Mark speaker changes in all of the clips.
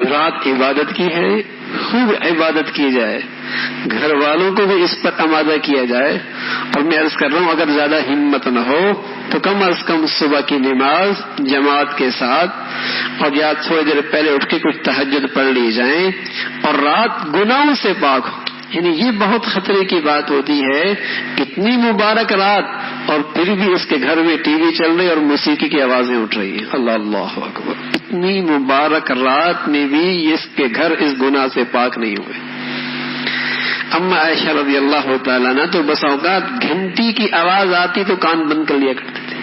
Speaker 1: رات عبادت کی ہے، خوب عبادت کی جائے، گھر والوں کو بھی اس پر آمادہ کیا جائے، اور میں عرض کر رہا ہوں اگر زیادہ ہمت نہ ہو تو کم از کم صبح کی نماز جماعت کے ساتھ اور یا تھوڑی دیر پہلے اٹھ کے کچھ تہجد پڑھ لی جائیں، اور رات گناہوں سے پاک ہو۔ یعنی یہ بہت خطرے کی بات ہوتی ہے، اتنی مبارک رات اور پھر بھی اس کے گھر میں ٹی وی چل رہی اور موسیقی کی آوازیں اٹھ رہی ہیں۔ اللہ اکبر، اتنی مبارک رات میں بھی اس کے گھر اس گناہ سے پاک نہیں ہوئے۔ اما عائشہ رضی اللہ تعالیٰ عنہ تو بس اوقات گھنٹی کی آواز آتی تو کان بند کر لیا کرتے تھے۔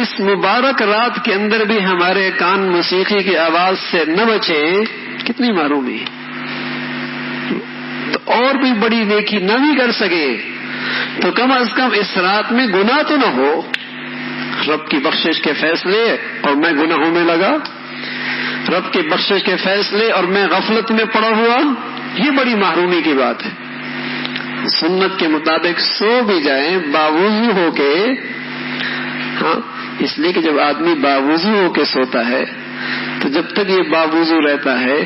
Speaker 1: اس مبارک رات کے اندر بھی ہمارے کان موسیقی کی آواز سے نہ بچے، کتنی معرومی ہے۔ تو اور بھی بڑی نیکی نہ بھی کر سکے تو کم از کم اس رات میں گناہ تو نہ ہو۔ رب کی بخشش کے فیصلے اور میں گناہوں میں لگا، رب کی بخشش کے فیصلے اور میں غفلت میں پڑا ہوا، یہ بڑی محرومی کی بات ہے۔ سنت کے مطابق سو بھی جائیں باوضو ہو کے، ہاں اس لیے کہ جب آدمی باوضو ہو کے سوتا ہے تو جب تک یہ باوضو رہتا ہے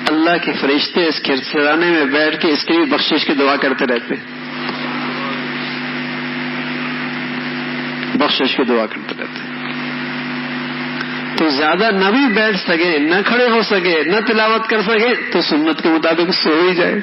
Speaker 1: اللہ کے فرشتے اس کھرسرانے میں بیٹھ کے اس کی بخشش کی دعا کرتے رہتے ہیں، بخشش کی دعا کرتے رہتے ہیں۔ تو زیادہ نہ بھی بیٹھ سکے، نہ کھڑے ہو سکے، نہ تلاوت کر سکے تو سنت کے مطابق سو ہی جائے۔